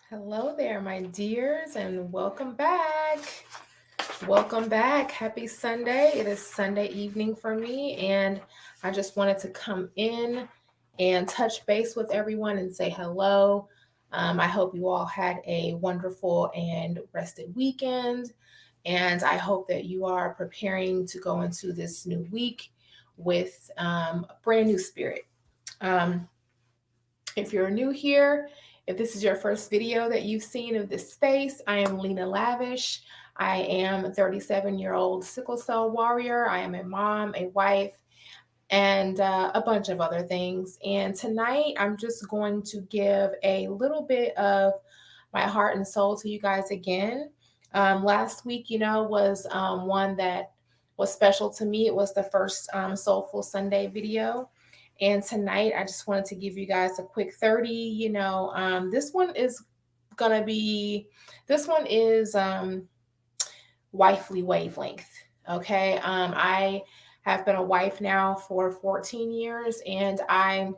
Hello there, my dears, and welcome back. Welcome back. Happy Sunday. It is Sunday evening for me, and I just wanted to come in and touch base with everyone and say hello. I hope you all had a wonderful and rested weekend, and I hope that you are preparing to go into this new week with a brand new spirit. Um, if you're new here, if this is your first video that you've seen of this space, I am Lena Lavish. I am a 37-year-old sickle cell warrior. I am a mom, a wife, and a bunch of other things. And tonight, I'm just going to give a little bit of my heart and soul to you guys again. Last week, was one that was special to me. It was the first Soulful Sunday video. And tonight, I just wanted to give you guys a quick 30. This one is going to be, this one is wifely wavelength. Okay. I have been a wife now for 14 years, and I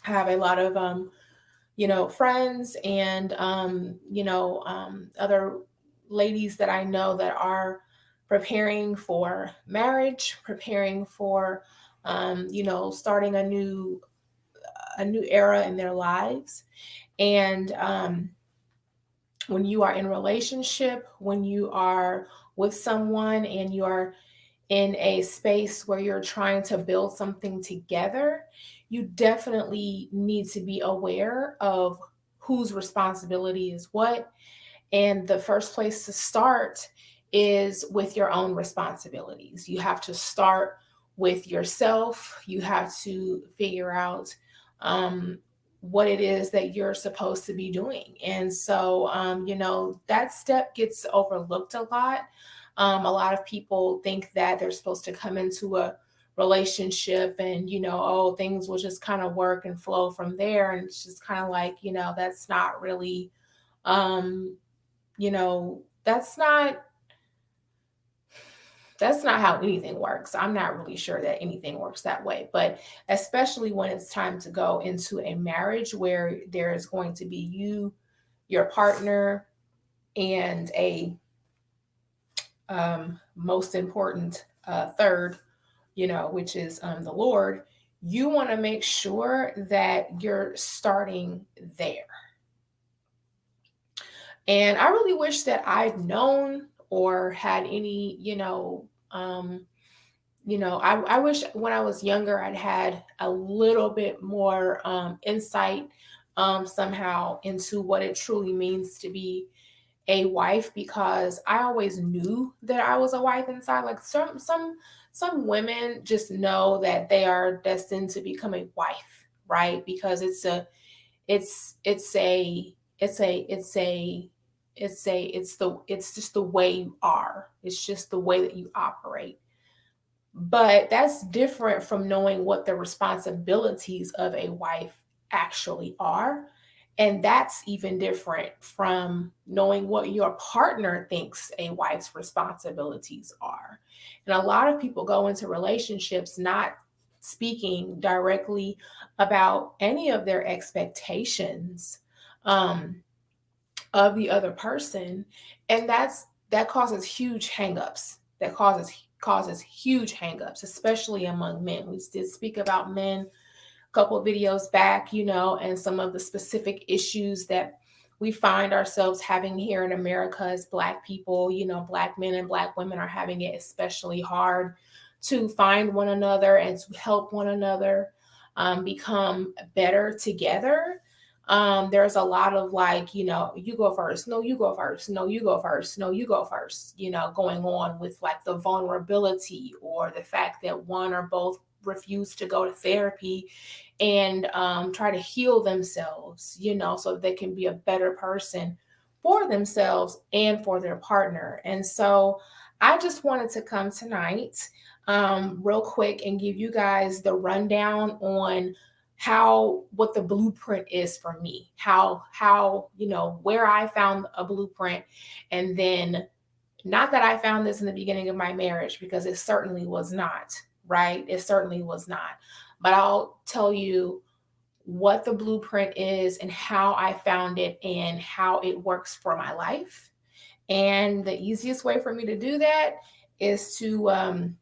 have a lot of friends and other ladies that I know that are preparing for marriage, preparing for starting a new era in their lives. And when you are in relationship, when you are with someone and you are in a space where you're trying to build something together, you definitely need to be aware of whose responsibility is what. And the first place to start is with your own responsibilities. You have to start with yourself. You have to figure out what it is that you're supposed to be doing. And so, that step gets overlooked a lot. A lot of people think that they're supposed to come into a relationship and, oh, things will just kind of work and flow from there. And it's just kind of like, that's not really, um, that's not how anything works. I'm not really sure that anything works that way, but especially when it's time to go into a marriage where there is going to be you, your partner, and a most important third, which is the Lord. You want to make sure that you're starting there. And I really wish that I'd known or had any, I wish when I was younger I'd had a little bit more insight somehow into what it truly means to be a wife, because I always knew that I was a wife inside. Like some women just know that they are destined to become a wife, right? Because it's just the way you are. It's just the way that you operate. But that's different from knowing what the responsibilities of a wife actually are. And that's even different from knowing what your partner thinks a wife's responsibilities are. And a lot of people go into relationships not speaking directly about any of their expectations of the other person. And that causes huge hangups. That causes huge hangups, especially among men. We did speak about men a couple of videos back, and some of the specific issues that we find ourselves having here in America as Black people. Black men and Black women are having it especially hard to find one another and to help one another become better together. There's a lot of like, you go first, no, you go first, no, you go first, no, you go first, going on with like the vulnerability or the fact that one or both refuse to go to therapy and try to heal themselves, so that they can be a better person for themselves and for their partner. And so I just wanted to come tonight real quick and give you guys the rundown on what the blueprint is for me, how where I found a blueprint. And then, not that I found this in the beginning of my marriage, because it certainly was not, right? It certainly was not. But I'll tell you what the blueprint is and how I found it and how it works for my life. And the easiest way for me to do that is to,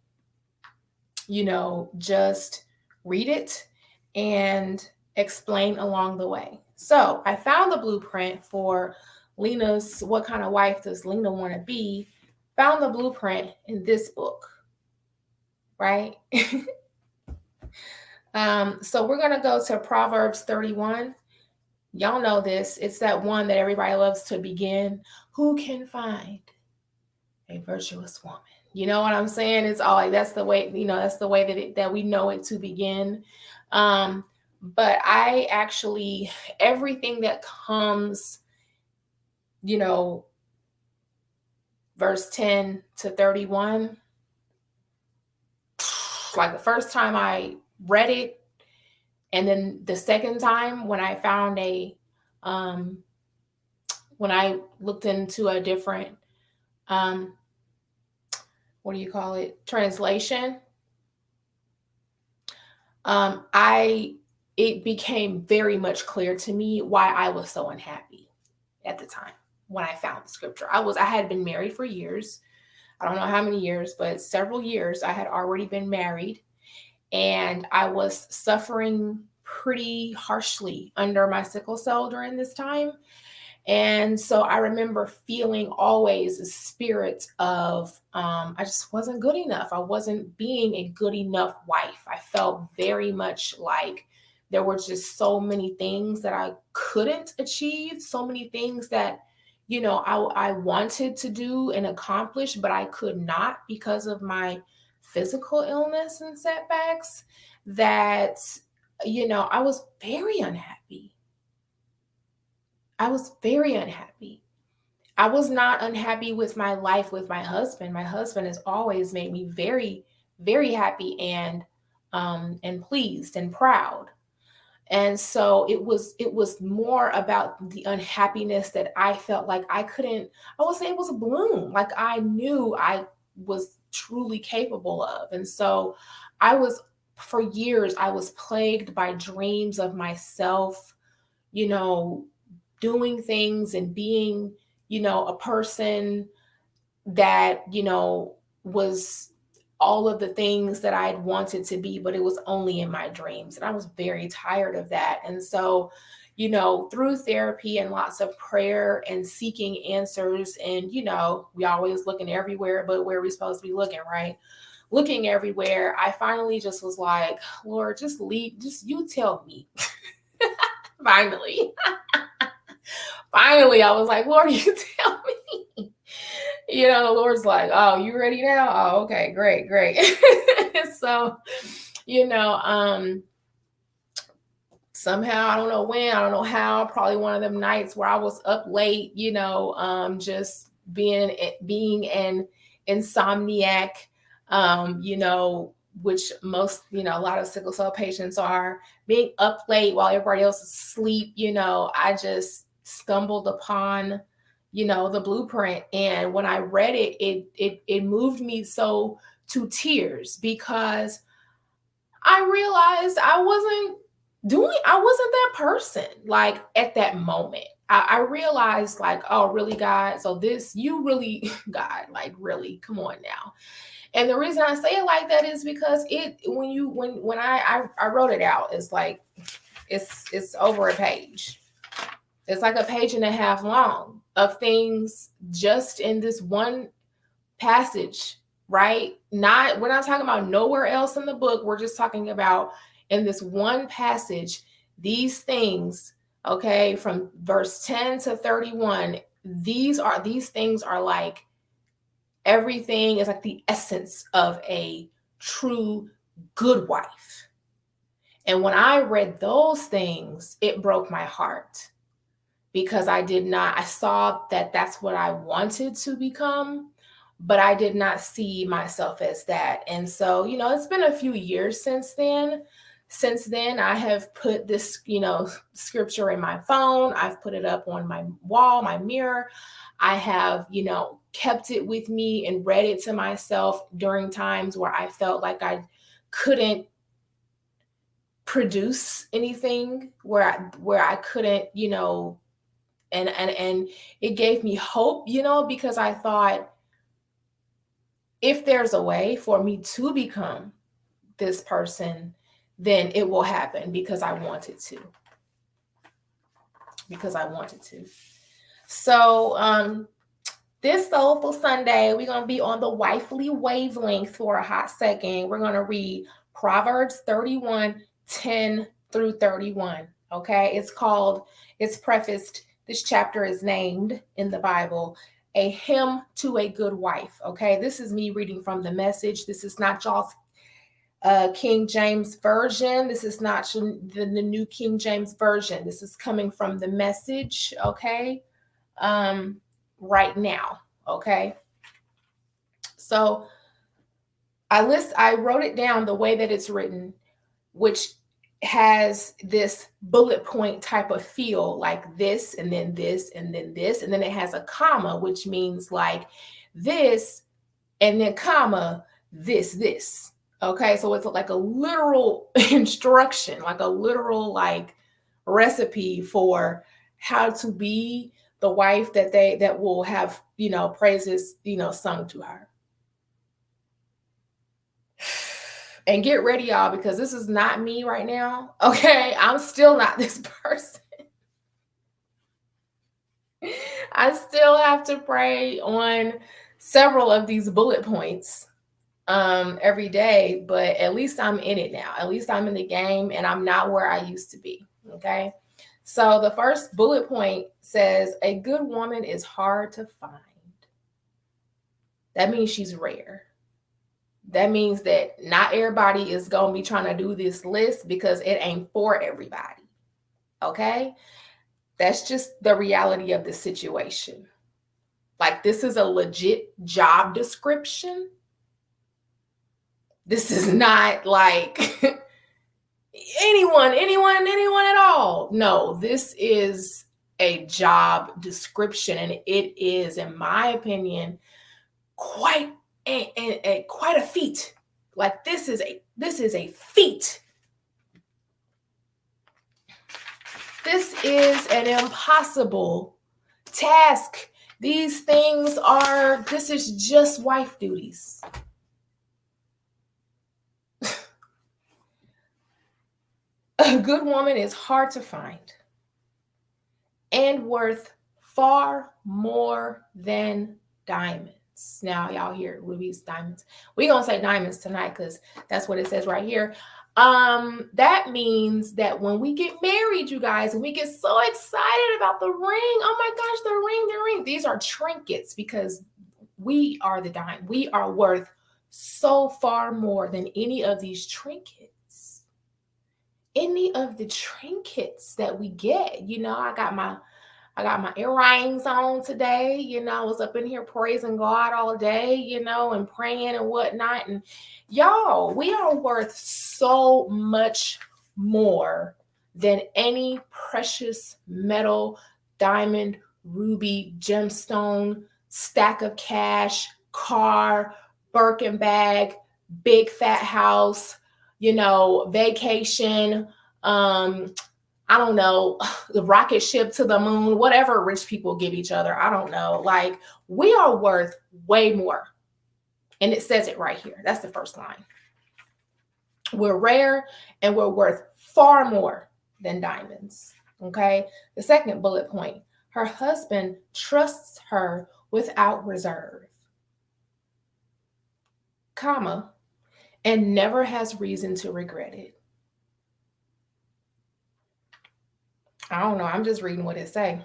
just read it and explain along the way. So I found the blueprint for Lena's What Kind of Wife Does Lena Want to Be? Found the blueprint in this book, right? So we're going to go to Proverbs 31. Y'all know this. It's that one that everybody loves to begin. Who can find a virtuous woman? You know what I'm saying? It's all like, that's the way, that's the way that we know it to begin. But I actually, everything that comes, verse 10 to 31, like the first time I read it, and then the second time when I found when I looked into a different, translation, it became very much clear to me why I was so unhappy at the time when I found the scripture. I had been married for years. I don't know how many years, but several years. I had already been married, and I was suffering pretty harshly under my sickle cell during this time. And so I remember feeling always a spirit of, I just wasn't good enough. I wasn't being a good enough wife. I felt very much like there were just so many things that I couldn't achieve, so many things that, I wanted to do and accomplish, but I could not because of my physical illness and setbacks, that, I was very unhappy. I was very unhappy. I was not unhappy with my life with my husband. My husband has always made me very, very happy and pleased and proud. And so it was more about the unhappiness that I felt like I wasn't able to bloom like I knew I was truly capable of. And so for years, I was plagued by dreams of myself, doing things and being, a person that, was all of the things that I'd wanted to be, but it was only in my dreams. And I was very tired of that. And so, through therapy and lots of prayer and seeking answers, and, we always looking everywhere, but where we're supposed to be looking, right? Looking everywhere, I finally just was like, Lord, just you tell me. Finally. Finally, I was like, Lord, you tell me. The Lord's like, oh, you ready now? Oh, okay, great. So, somehow, I don't know when, I don't know how, probably one of them nights where I was up late, just being an insomniac, which most, a lot of sickle cell patients are, being up late while everybody else is asleep. I just stumbled upon, the blueprint. And when I read it, it moved me so to tears, because I realized I wasn't that person, like at that moment. I realized, like, oh, really, God? So you really, God, like, really, come on now. And the reason I say it like that is because when I wrote it out, it's like, it's over a page. It's like a page and a half long of things just in this one passage, right? We're not talking about nowhere else in the book. We're just talking about in this one passage, these things, okay, from verse 10 to 31, these things are like, everything is like the essence of a true good wife. And when I read those things, it broke my heart, because I saw that that's what I wanted to become, but I did not see myself as that. And so, it's been a few years since then. Since then, I have put this, scripture in my phone. I've put it up on my wall, my mirror. I have, kept it with me and read it to myself during times where I felt like I couldn't produce anything where I couldn't, and it gave me hope, because I thought, if there's a way for me to become this person, then it will happen because I wanted to. So this Soulful Sunday, we're going to be on the wifely wavelength for a hot second. We're going to read Proverbs 31:10-31. Okay, it's prefaced, this chapter is named in the Bible, A Hymn to a Good Wife. Okay, this is me reading from the Message. This is not y'all's King James Version. This is not the New King James Version. This is coming from the Message, okay? Right now, okay? So I wrote it down the way that it's written, which has this bullet point type of feel, like this, and then this, and then this, and then it has a comma, which means like this, and then comma, this. Okay, so it's like a literal instruction, like a literal like recipe for how to be the wife that will have, praises, sung to her. And get ready, y'all, because this is not me right now. Okay, I'm still not this person. I still have to pray on several of these bullet points every day, but at least I'm in it now. At least I'm in the game, and I'm not where I used to be. Okay, so the first bullet point says, a good woman is hard to find. That means she's rare. That means that not everybody is going to be trying to do this list, because it ain't for everybody. Okay, that's just the reality of the situation. Like, this is a legit job description. This is not like anyone at all. No, this is a job description, and it is, in my opinion, quite a feat. Like, this is a feat. This is an impossible task. This is just wife duties. A good woman is hard to find and worth far more than diamonds. Now, y'all hear rubies, diamonds. We're going to say diamonds tonight because that's what it says right here. That means that when we get married, you guys, and we get so excited about the ring, oh my gosh, the ring. These are trinkets, because we are the diamond. We are worth so far more than any of these trinkets. Any of the trinkets that we get. I got my earrings on today. I was up in here praising God all day, and praying and whatnot. And y'all, we are worth so much more than any precious metal, diamond, ruby, gemstone, stack of cash, car, Birkin bag, big fat house, vacation, I don't know, the rocket ship to the moon, whatever rich people give each other. I don't know. Like, we are worth way more. And it says it right here. That's the first line. We're rare, and we're worth far more than diamonds. Okay. The second bullet point, her husband trusts her without reserve, comma, and never has reason to regret it. I don't know. I'm just reading what it say.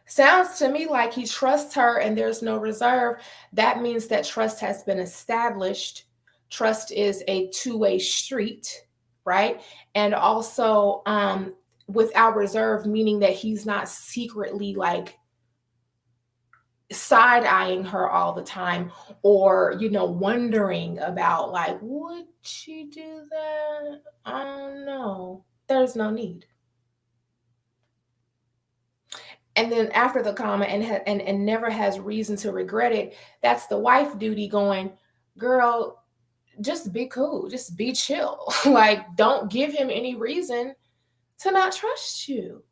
Sounds to me like he trusts her and there's no reserve. That means that trust has been established. Trust is a two-way street, right? And also without reserve, meaning that he's not secretly like side-eyeing her all the time, or wondering about, like, would she do that? I don't know. There's no need. And then after the comma, and never has reason to regret it, that's the wife duty going, girl, just be cool, just be chill. Like, don't give him any reason to not trust you.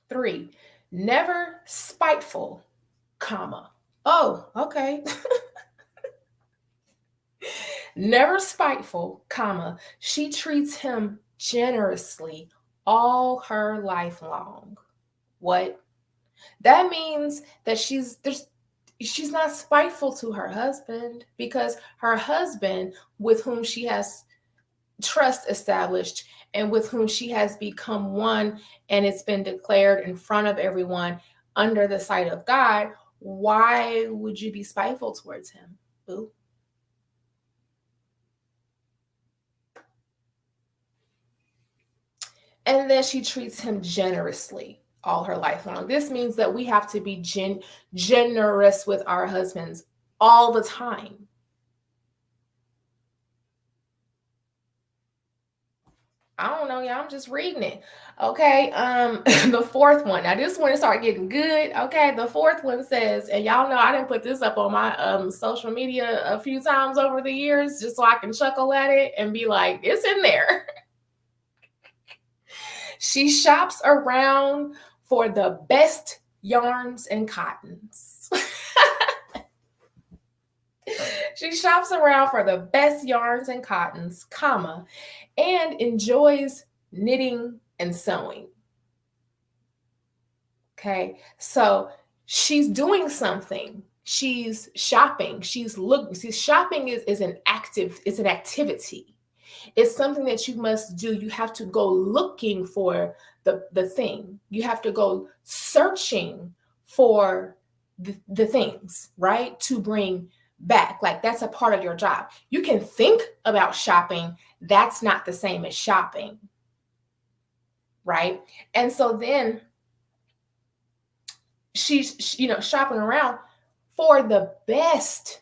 3, never spiteful, comma. Oh, okay. Never spiteful, comma. She treats him generously all her life long. What? That means that she's not spiteful to her husband, because her husband, with whom she has trust established and with whom she has become one, and it's been declared in front of everyone under the sight of God, why would you be spiteful towards him? Boo. And then she treats him generously all her life long. This means that we have to be generous with our husbands all the time. I don't know, y'all. I'm just reading it. Okay. The 4th one. Now this one start getting good. Okay. The 4th one says, and y'all know I didn't put this up on my social media a few times over the years, just so I can chuckle at it and be like, it's in there. She shops around for the best yarns and cottons. She shops around for the best yarns and cottons, comma, and enjoys knitting and sewing. Okay, so she's doing something. She's shopping. She's looking. See, shopping is an activity. It's something that you must do. You have to go looking for the thing. You have to go searching for the things, right? To bring back. Like, that's a part of your job. You can think about shopping. That's not the same as shopping, right? And so then she's, shopping around for the best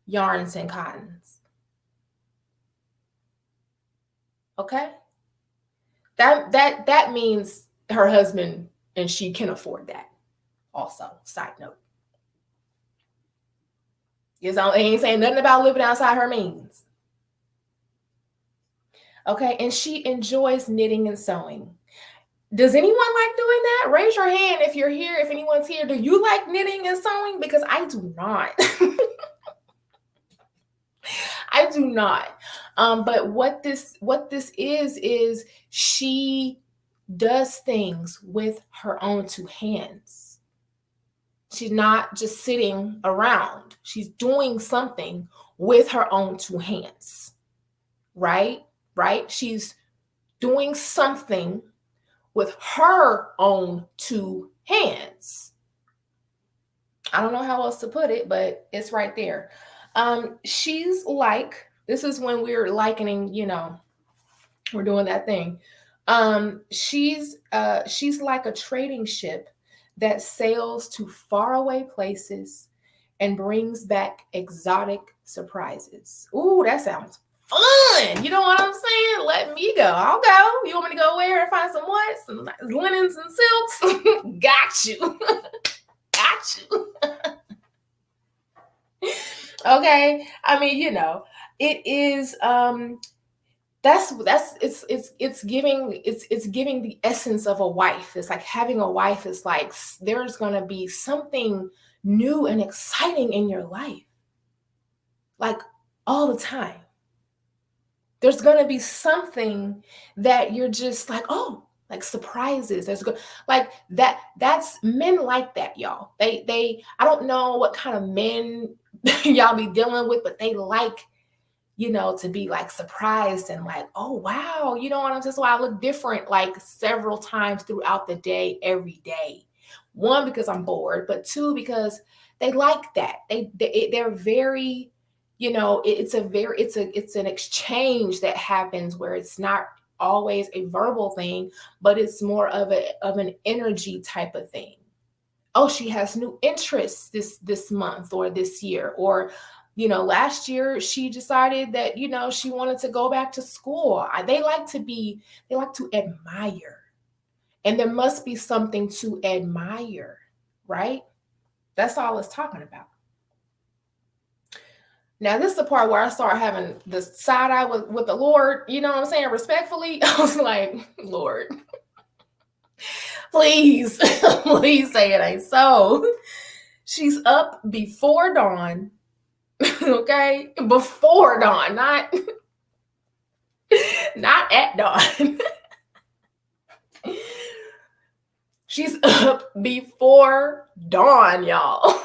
yarns and cottons. Okay? That means her husband and she can afford that. Also, side note. It ain't saying nothing about living outside her means. Okay, and she enjoys knitting and sewing. Does anyone like doing that? Raise your hand if you're here, if anyone's here. Do you like knitting and sewing? Because I do not. I do not. But what this is she does things with her own 2 hands. She's not just sitting around. She's doing something with her own 2 hands. Right? She's doing something with her own 2 hands. I don't know how else to put it, but it's right there. She's like, this is when we're likening, we're doing that thing. She's like a trading ship that sails to faraway places and brings back exotic surprises. Ooh, that sounds fun. You know what I'm saying? Let me go. I'll go. You want me to go where and find some what? Some linens and silks? Got you. Got you. Okay. I mean, it is it's giving the essence of a wife. It's like having a wife is like there's gonna be something new and exciting in your life. Like, all the time. There's gonna be something that you're just like, oh, like surprises. Like that's men like that, y'all. They I don't know what kind of men y'all be dealing with, but they like, to be like surprised and like, oh wow, you know what I'm saying? So I look different like several times throughout the day, every day. 1, because I'm bored, but 2, because they like that. They're very, it's an exchange that happens where it's not always a verbal thing, but it's more of an energy type of thing. Oh, she has new interests this month or this year, or last year she decided that she wanted to go back to school. They like to admire, and there must be something to admire, right? That's all it's talking about. Now, this is the part where I start having the side eye with the Lord, you know what I'm saying? Respectfully, I was like, Lord, please, please say it ain't so. She's up before dawn, okay? Before dawn, not at dawn. She's up before dawn, y'all.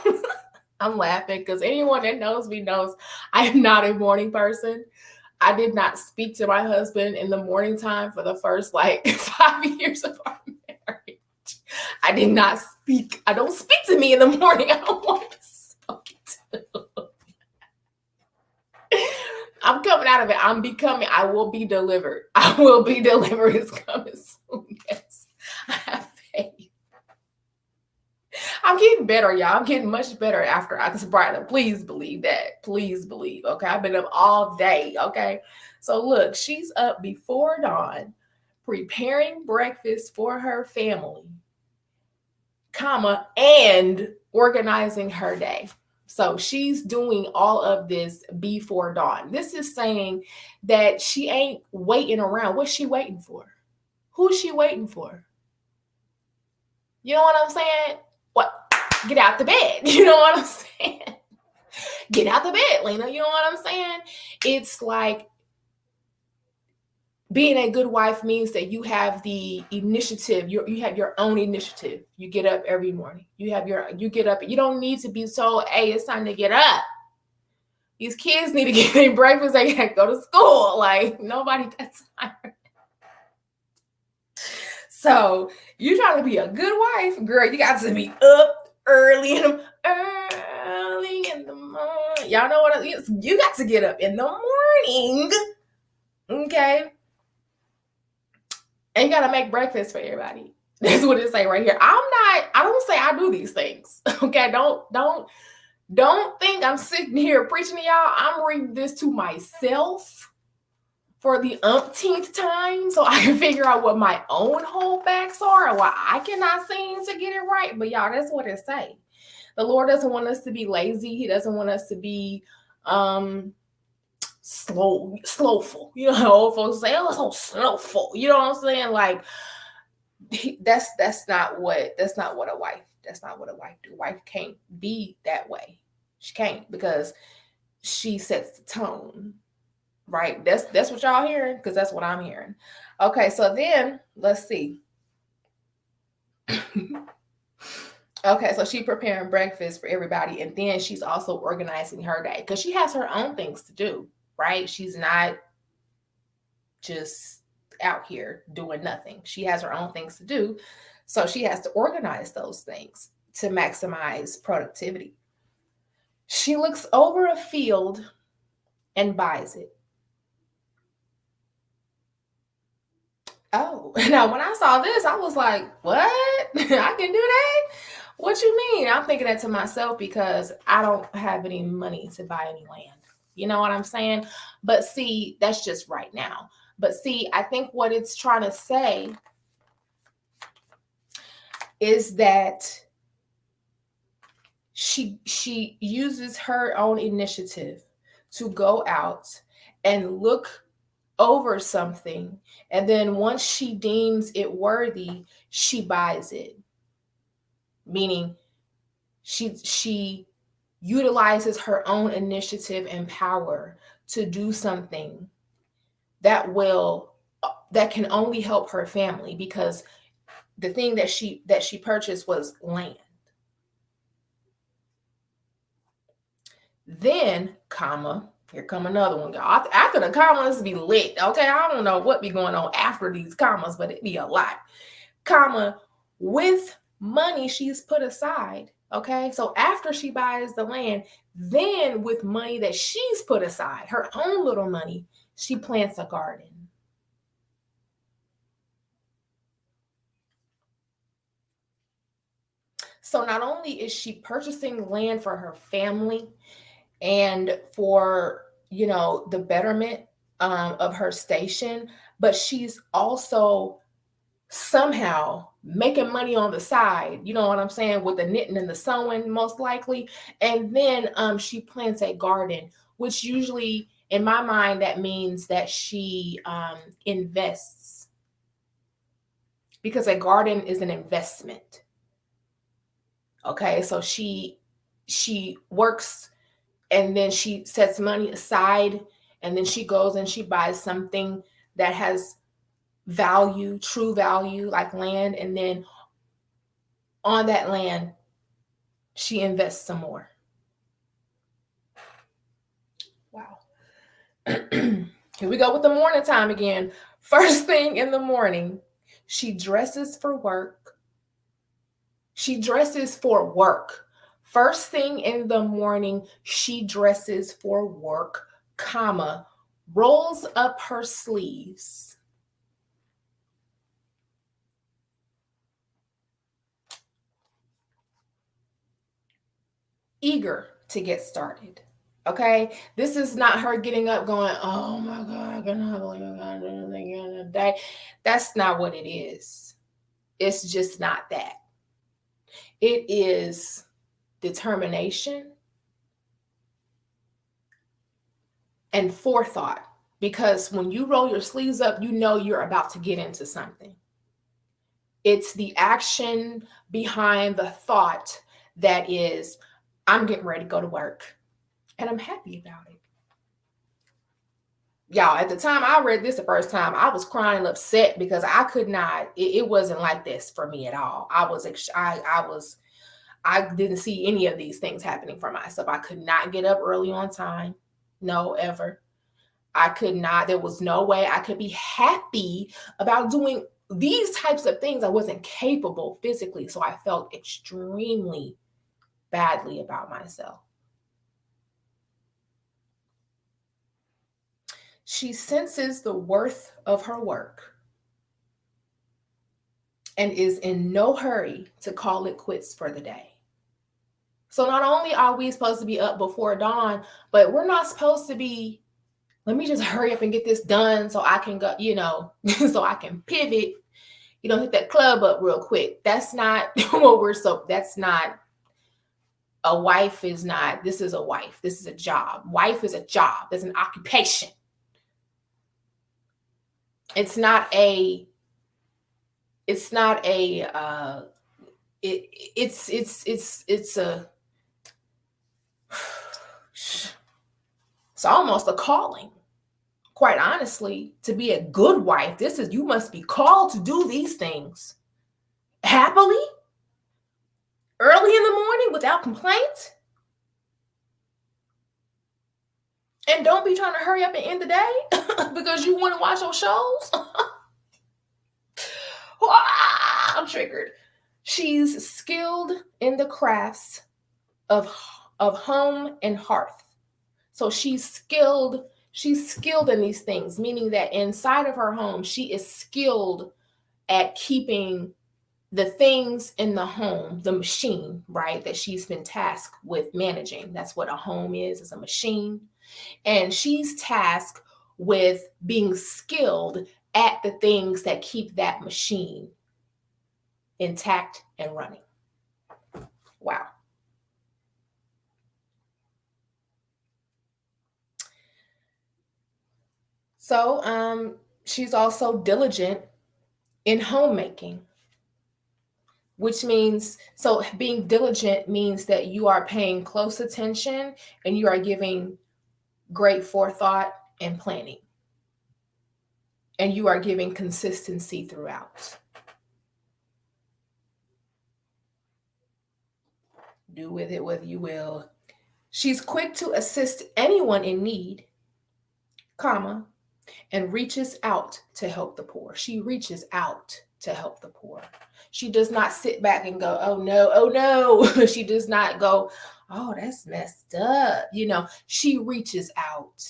I'm laughing because anyone that knows me knows I am not a morning person. I did not speak to my husband in the morning time for the first like 5 years of our marriage. I did not speak. I don't speak to me in the morning. I don't want to be spoken to. I'm coming out of it. I'm becoming. I will be delivered. I will be delivered. It's coming soon. Yes, I have faith. I'm getting better, y'all. I'm getting much better after I just brought up. Please believe that. Please believe. Okay. I've been up all day. Okay. So look, she's up before dawn, preparing breakfast for her family, comma, and organizing her day. So she's doing all of this before dawn. This is saying that she ain't waiting around. What's she waiting for? Who's she waiting for? You know what I'm saying? What? Get out the bed. You know what I'm saying? Get out the bed, Lena. You know what I'm saying? It's like being a good wife means that you have the initiative. You have your own initiative. You get up every morning. You get up. You don't need to be told, hey, it's time to get up. These kids need to get their breakfast. They gotta go to school. Like nobody got time. So you trying to be a good wife, girl. You got to be up early in the morning. Y'all know what it is? You got to get up in the morning. Okay. And you got to make breakfast for everybody. That's what it say right here. I don't say I do these things. Okay. Don't think I'm sitting here preaching to y'all. I'm reading this to myself for the umpteenth time so I can figure out what my own holdbacks are and why I cannot seem to get it right. But y'all, that's what it say. The Lord doesn't want us to be lazy. He doesn't want us to be slowful. You know how old folks say, oh, so slowful. You know what I'm saying? Like that's not what a wife do. A wife can't be that way. She can't, because she sets the tone. Right? That's what y'all hearing, because that's what I'm hearing. Okay, so then let's see. Okay, so she's preparing breakfast for everybody, and then she's also organizing her day because she has her own things to do, right? She's not just out here doing nothing. She has her own things to do, so she has to organize those things to maximize productivity. She looks over a field and buys it. Oh, now when I saw this, I was like, what? I can do that? What you mean? I'm thinking that to myself because I don't have any money to buy any land. You know what I'm saying? But see, that's just right now. But see, I think what it's trying to say is that she uses her own initiative to go out and look over something, and then once she deems it worthy, she buys it. Meaning she utilizes her own initiative and power to do something that can only help her family, because the thing that she purchased was land. Then, comma, here come another one, y'all. After the commas be lit, okay? I don't know what be going on after these commas, but it be a lot. Comma, with money she's put aside, okay? So after she buys the land, then with money that she's put aside, her own little money, she plants a garden. So not only is she purchasing land for her family and for, the betterment of her station, but she's also somehow making money on the side, you know what I'm saying, with the knitting and the sewing most likely. And then she plants a garden which usually in my mind, that means that she invests, because a garden is an investment. Okay, so she works, and then she sets money aside, and then she goes and she buys something that has value, true value, like land, and then on that land she invests some more. Wow. Here we go with the morning time again. First thing in the morning, she dresses for work. She dresses for work. First thing in the morning, she dresses for work, comma, rolls up her sleeves. Eager to get started. Okay, this is not her getting up going, oh my God, I cannot believe I gotta do anything in a day. That's not what it is. It's just not that. It is determination and forethought, because when you roll your sleeves up, you know you're about to get into something. It's the action behind the thought that is, I'm getting ready to go to work, and I'm happy about it. Y'all, at the time I read this the first time, I was crying and upset because I could not, it wasn't like this for me at all. I didn't see any of these things happening for myself. I could not get up early on time. No, ever. I could not, there was no way I could be happy about doing these types of things. I wasn't capable physically. So I felt extremely badly about myself. She senses the worth of her work and is in no hurry to call it quits for the day. So not only are we supposed to be up before dawn, but we're not supposed to be, let me just hurry up and get this done so I can go, so I can pivot, hit that club up real quick. That's not that's not, a wife is not, this is a wife. This is a job. Wife is a job. It's an occupation. It's not a, it's a, it's almost a calling. Quite honestly, to be a good wife, you must be called to do these things happily, early in the morning, without complaint. And don't be trying to hurry up and end the day because you want to watch your shows. I'm triggered. She's skilled in the crafts of home and hearth. So she's skilled in these things, meaning that inside of her home, she is skilled at keeping the things in the home, the machine, right, that she's been tasked with managing. That's what a home is a machine. And she's tasked with being skilled at the things that keep that machine intact and running. Wow. So she's also diligent in homemaking, which means, so being diligent means that you are paying close attention and you are giving great forethought and planning. And you are giving consistency throughout. Do with it what you will. She's quick to assist anyone in need, comma, and reaches out to help the poor. She reaches out to help the poor. She does not sit back and go, oh no. She does not go, oh, that's messed up. She reaches out.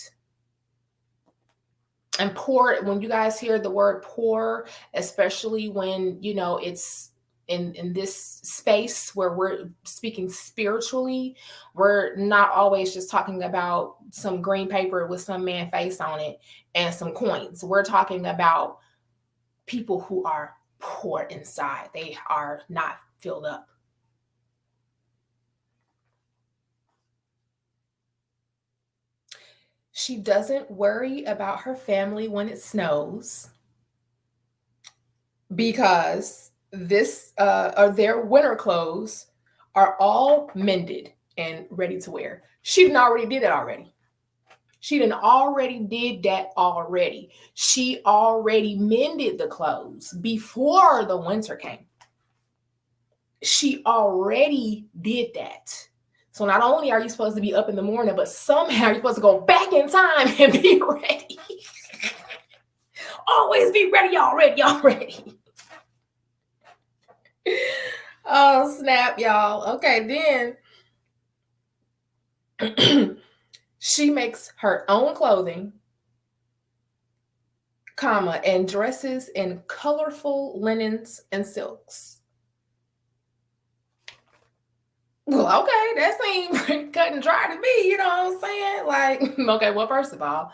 And poor, when you guys hear the word poor, especially when, it's in this space where we're speaking spiritually, we're not always just talking about some green paper with some man face on it and some coins. We're talking about people who are poor inside. They are not filled up. She doesn't worry about her family when it snows because their winter clothes are all mended and ready to wear. She didn't already did it already. She done already did that already. She already mended the clothes before the winter came. She already did that. So not only are you supposed to be up in the morning, but somehow you're supposed to go back in time and be ready. Always be ready already. Oh, snap, y'all. Okay, then she makes her own clothing, comma, and dresses in colorful linens and silks. Well, okay, that seems cut and dry to me, you know what I'm saying? Like, okay, well, first of all,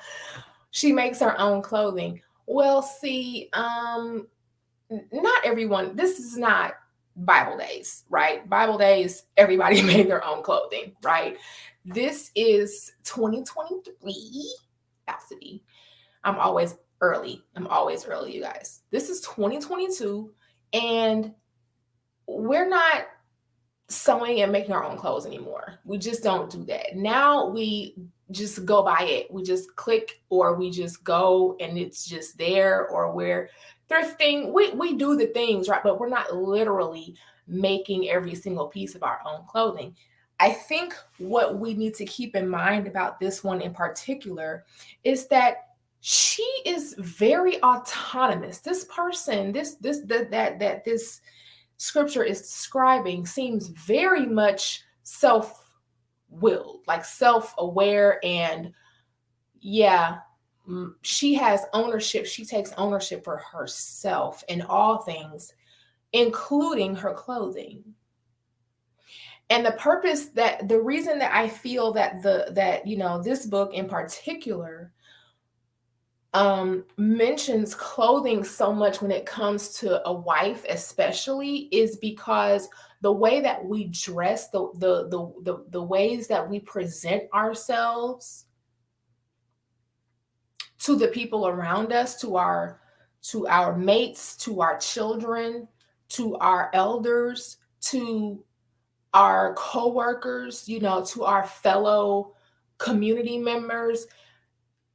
she makes her own clothing. Well, see, not everyone, this is not Bible days, right? Bible days, everybody made their own clothing, right? This is 2023. Has to be. I'm always early, you guys. This is 2022, and we're not sewing and making our own clothes anymore. We just don't do that. Now we just go by it. We just click, or we just go and it's just there, or we're thrifting. We do the things, right? But we're not literally making every single piece of our own clothing. I think what we need to keep in mind about this one in particular is that she is very autonomous. This person, this scripture is describing seems very much self-willed, like self-aware, and yeah, she has ownership. She takes ownership for herself in all things, including her clothing. And the reason that I feel that this book in particular mentions clothing so much when it comes to a wife, especially, is because the way that we dress, the ways that we present ourselves to the people around us, to our mates, to our children, to our elders, to our co-workers, to our fellow community members.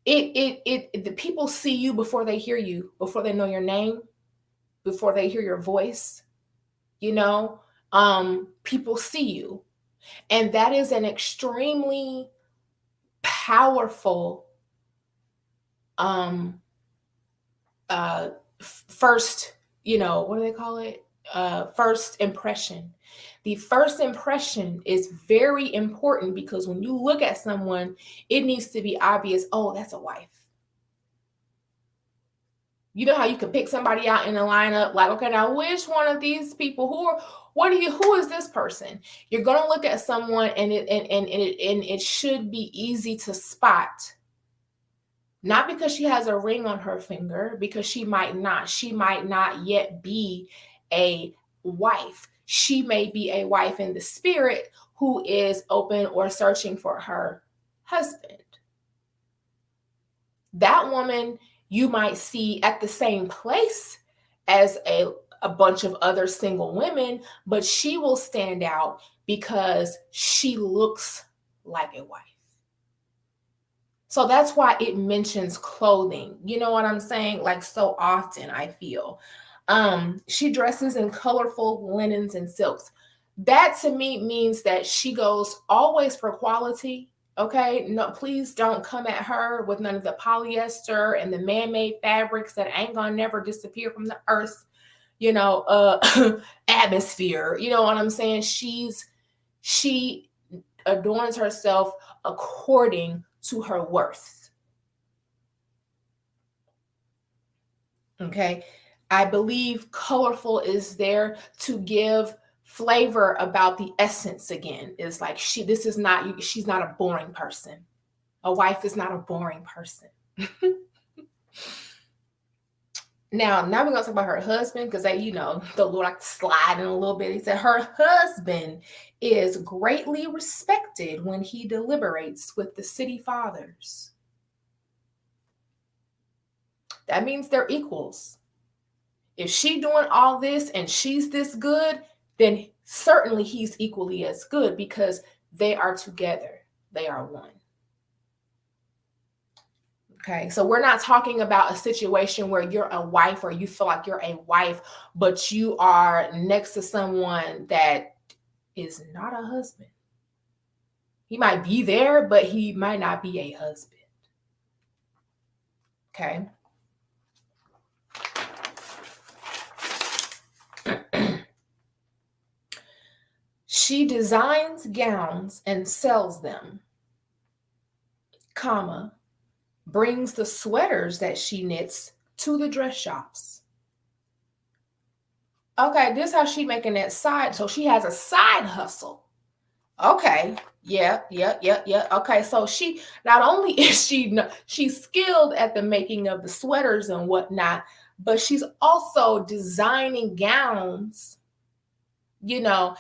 The people see you before they hear you, before they know your name, before they hear your voice. People see you, and that is an extremely powerful first, what do they call it? First impression. The first impression is very important, because when you look at someone, it needs to be obvious, oh, that's a wife. You know how you can pick somebody out in a lineup, like, okay, now which one of these people, who is this person? You're going to look at someone, and it should be easy to spot. Not because she has a ring on her finger, because she might not yet be a wife. She may be a wife in the spirit who is open or searching for her husband. That woman you might see at the same place as a bunch of other single women, but she will stand out because she looks like a wife. So that's why it mentions clothing. You know what I'm saying? Like, so often, I feel. She dresses in colorful linens and silks. That to me means that she goes always for quality. Okay, no, please don't come at her with none of the polyester and the man-made fabrics that ain't gonna never disappear from the earth's, atmosphere. You know what I'm saying? She adorns herself according to her worth. Okay, I believe colorful is there to give flavor about the essence. Again, is like she's not a boring person. A wife is not a boring person. Now we're gonna talk about her husband, because the Lord like to slide in a little bit. He said her husband is greatly respected when he deliberates with the city fathers. That means they're equals. If she doing all this and she's this good, then certainly he's equally as good because they are together. They are one. Okay, so we're not talking about a situation where you're a wife or you feel like you're a wife, but you are next to someone that is not a husband. He might be there, but he might not be a husband. Okay. She designs gowns and sells them, comma, brings the sweaters that she knits to the dress shops. Okay, this is how she making that side. So she has a side hustle. Okay. Yeah. Okay. So she not only is she's skilled at the making of the sweaters and whatnot, but she's also designing gowns, you know,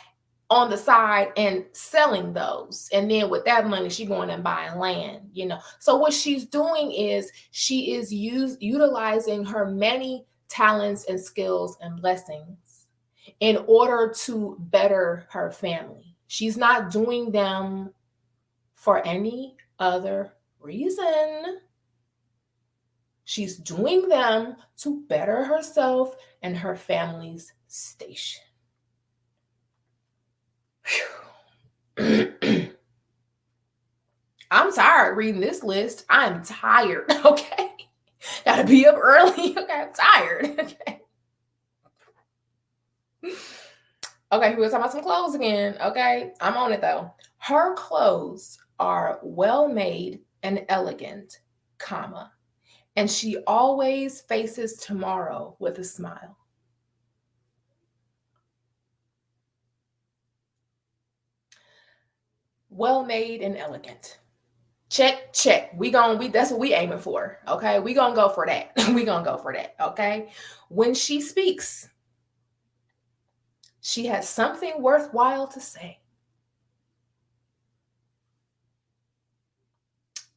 on the side and selling those. And then with that money, she's going and buying land, you know. So what she's doing is she is utilizing her many talents and skills and blessings in order to better her family. She's not doing them for any other reason. She's doing them to better herself and her family's station. I'm tired reading this list. I'm tired. Okay. Gotta be up early. Okay. I'm tired. Okay. Okay. We're talking about some clothes again. Okay. I'm on it though. Her clothes are well made and elegant, comma, and she always faces tomorrow with a smile. Well made and elegant. Check. That's what we aiming for. Okay. We gonna go for that. We gonna go for that. Okay. When she speaks, she has something worthwhile to say,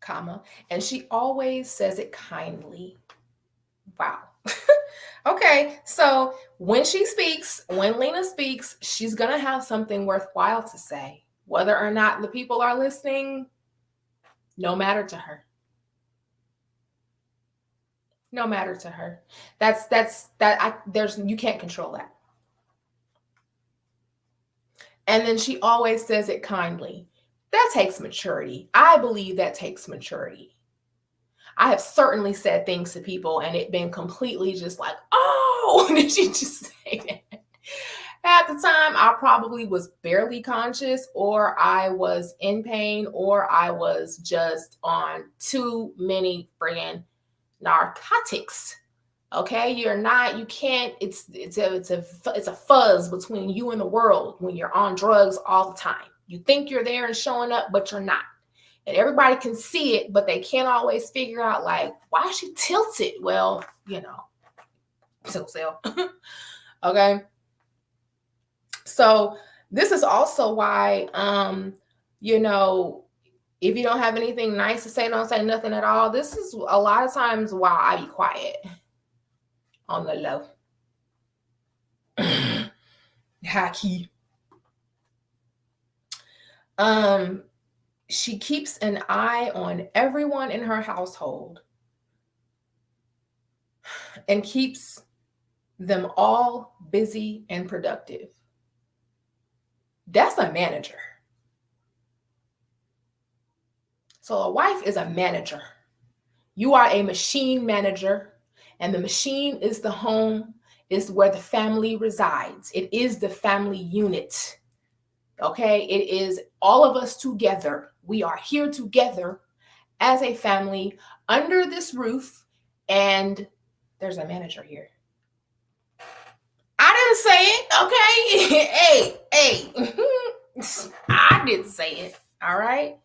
comma, and she always says it kindly. Wow. Okay, so when she speaks, when Lena speaks, she's gonna have something worthwhile to say. Whether or not the people are listening, no matter to her. No matter to her. You can't control that. And then she always says it kindly. That takes maturity. I believe that takes maturity. I have certainly said things to people and it been completely just like, oh, did she just say that? At the time, I probably was barely conscious, or I was in pain, or I was just on too many friggin' narcotics. Okay, you can't. It's a fuzz between you and the world when you're on drugs all the time. You think you're there and showing up, but you're not. And everybody can see it, but they can't always figure out like why is she tilted. Well, tilt cell. Okay. So this is also why, if you don't have anything nice to say, don't say nothing at all. This is a lot of times why I be quiet on the low. High key. She keeps an eye on everyone in her household and keeps them all busy and productive. That's a manager. So a wife is a manager. You are a machine manager, and the machine is the home, is where the family resides. It is the family unit. Okay, it is all of us together. We are here together as a family under this roof, and there's a manager here. I didn't say it, okay? Hey, I didn't say it, all right?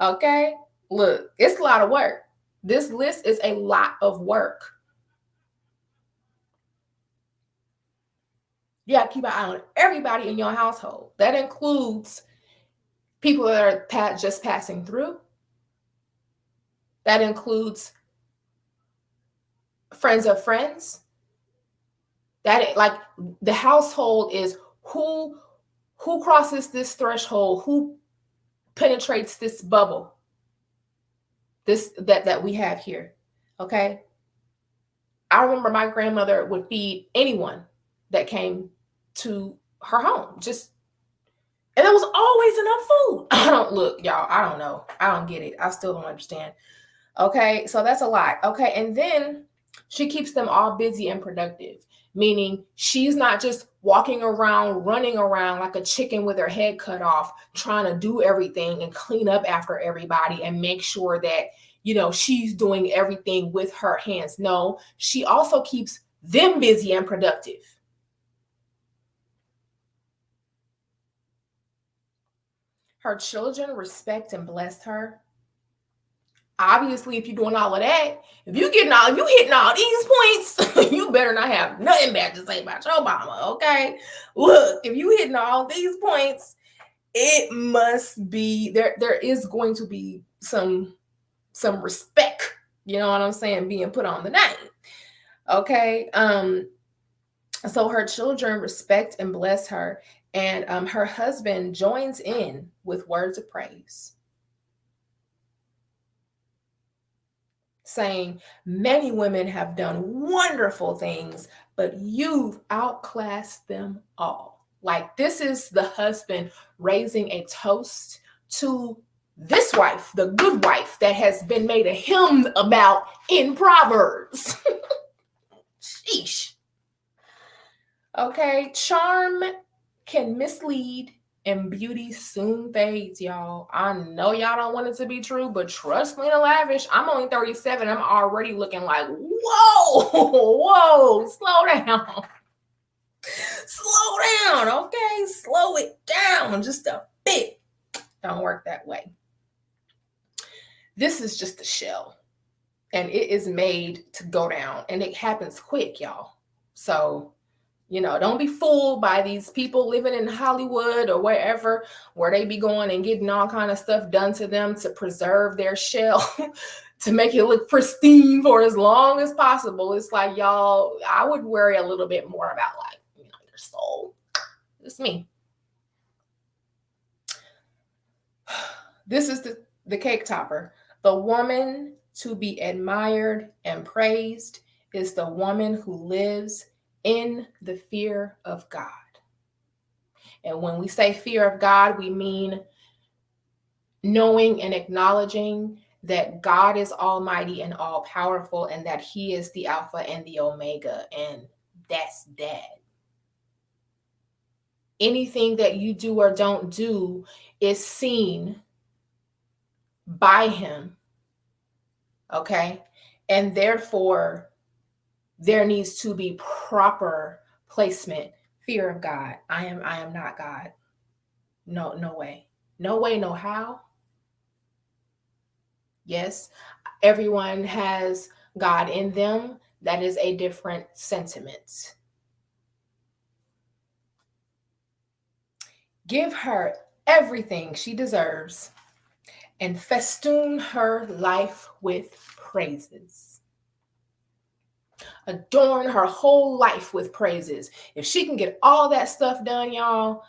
Okay, look, it's a lot of work. This list is a lot of work. You got to keep an eye on everybody in your household. That includes people that are just passing through. That includes friends of friends. That like the household is who crosses this threshold, who penetrates this bubble, this that we have here. Okay. I remember my grandmother would feed anyone that came to her home. Just and there was always enough food. I don't look, y'all. I don't know. I don't get it. I still don't understand. Okay, so that's a lot. Okay, and then she keeps them all busy and productive, meaning she's not just walking around, running around like a chicken with her head cut off, trying to do everything and clean up after everybody and make sure that, she's doing everything with her hands. No, she also keeps them busy and productive. Her children respect and bless her. Obviously, if you're doing all of that, if you hitting all these points, you better not have nothing bad to say about your mama. Okay, look, if you hitting all these points, it must be there. There is going to be some respect. You know what I'm saying? Being put on the name. Okay. So her children respect and bless her, and her husband joins in with words of praise, saying, many women have done wonderful things, but you've outclassed them all. Like, this is the husband raising a toast to this wife, the good wife that has been made a hymn about in Proverbs. Sheesh. Okay, charm can mislead and beauty soon fades, y'all. I know y'all don't want it to be true, but trust Lena Lavish. I'm only 37. I'm already looking like, whoa, slow down. Slow down, okay? Slow it down just a bit. Don't work that way. This is just a shell, and it is made to go down, and it happens quick, y'all. So, don't be fooled by these people living in Hollywood or wherever, where they be going and getting all kind of stuff done to them to preserve their shell, to make it look pristine for as long as possible. It's like, y'all, I would worry a little bit more about your soul. It's me. This is the cake topper. The woman to be admired and praised is the woman who lives in the fear of God. And when we say fear of God, we mean knowing and acknowledging that God is almighty and all powerful, and that he is the Alpha and the Omega, and that's that. Anything that you do or don't do is seen by him. Okay? And therefore, there needs to be proper placement. Fear of God. I am not God. No way. No way, no how. Yes, everyone has God in them. That is a different sentiment. Give her everything she deserves and festoon her life with praises. Adorn her whole life with praises. If she can get all that stuff done, y'all,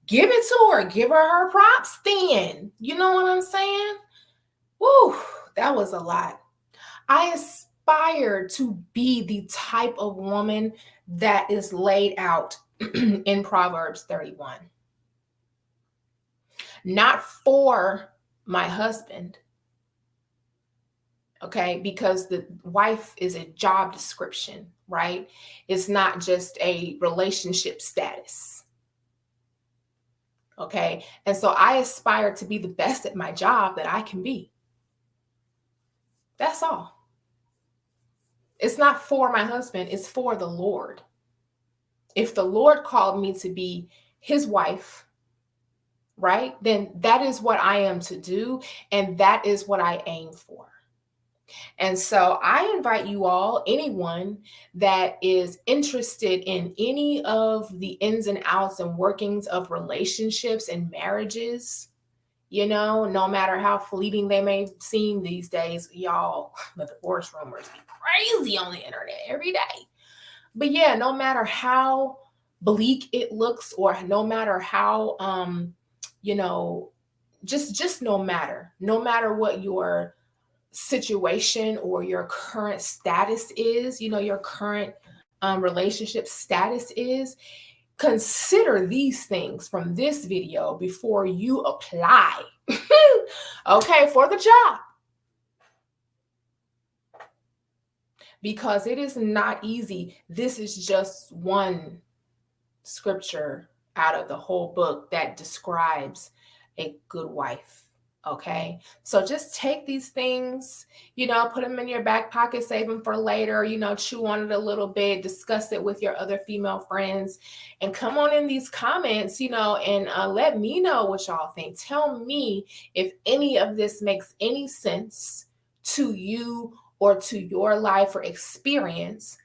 give it to her. Give her props then. You know what I'm saying? Woo, that was a lot. I aspire to be the type of woman that is laid out in Proverbs 31. Not for my husband, okay, because the wife is a job description, right? It's not just a relationship status, okay? And so I aspire to be the best at my job that I can be. That's all. It's not for my husband, it's for the Lord. If the Lord called me to be his wife, right, then that is what I am to do, and that is what I aim for. And so I invite you all, anyone that is interested in any of the ins and outs and workings of relationships and marriages, no matter how fleeting they may seem these days, y'all, the divorce rumors be crazy on the internet every day. But yeah, no matter how bleak it looks, or no matter how you know, just no matter what your situation or your current status is, your current relationship status is, consider these things from this video before you apply, okay, for the job. Because it is not easy. This is just one scripture out of the whole book that describes a good wife. Okay, so just take these things, put them in your back pocket, save them for later, chew on it a little bit, discuss it with your other female friends, and come on in these comments, and let me know what y'all think. Tell me if any of this makes any sense to you or to your life or experience.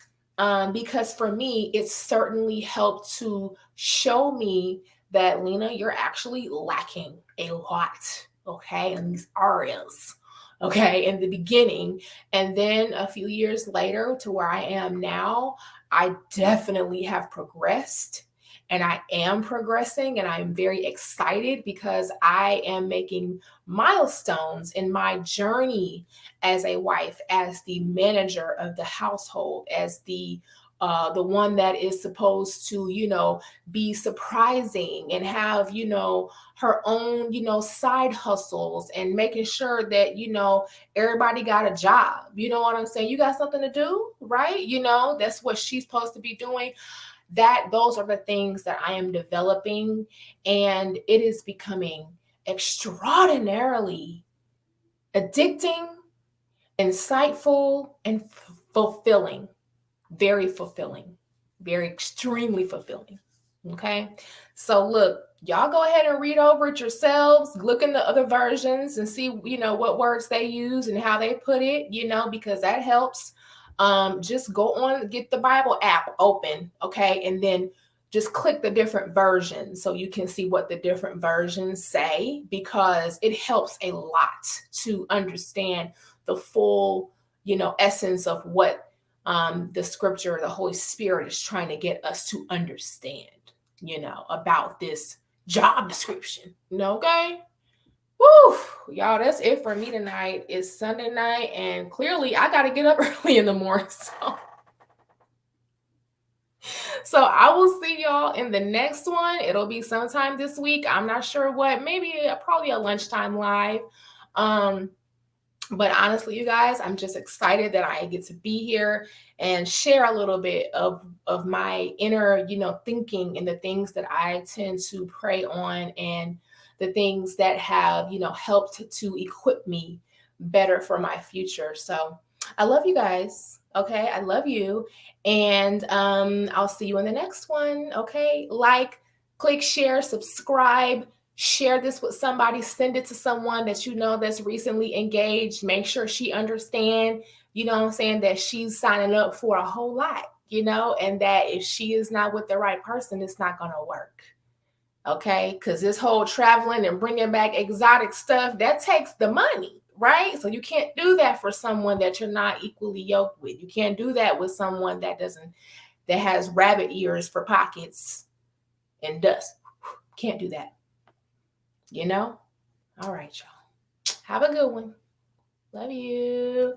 Because for me, it certainly helped to show me that, Lena, you're actually lacking a lot, okay, in these areas, okay, in the beginning. And then a few years later to where I am now, I definitely have progressed. And I am progressing, and I'm very excited because I am making milestones in my journey as a wife, as the manager of the household, as the one that is supposed to, be surprising and have, her own, side hustles, and making sure that, everybody got a job. You know what I'm saying? You got something to do, right? That's what she's supposed to be doing. Those are the things that I am developing, and it is becoming extraordinarily addicting, insightful, and fulfilling. Very fulfilling. Very extremely fulfilling. Okay. So look, y'all go ahead and read over it yourselves. Look in the other versions and see, what words they use and how they put it, because that helps. Just go on, get the Bible app open, okay, and then just click the different versions so you can see what the different versions say, because it helps a lot to understand the full, essence of what the scripture, the Holy Spirit is trying to get us to understand, about this job description. Okay? Woo! Y'all, that's it for me tonight. It's Sunday night, and clearly I got to get up early in the morning. So I will see y'all in the next one. It'll be sometime this week. I'm not sure what, maybe probably a lunchtime live. But honestly, you guys, I'm just excited that I get to be here and share a little bit of my inner, thinking, and the things that I tend to pray on, and the things that have, helped to equip me better for my future. So I love you guys. Okay. I love you. And I'll see you in the next one. Okay. Like, click, share, subscribe. Share this with somebody. Send it to someone that that's recently engaged. Make sure she understand, that she's signing up for a whole lot, and that if she is not with the right person, it's not going to work. Okay? Because this whole traveling and bringing back exotic stuff, that takes the money, right? So you can't do that for someone that you're not equally yoked with. You can't do that with someone that has rabbit ears for pockets and dust. Can't do that. All right, y'all. Have a good one. Love you.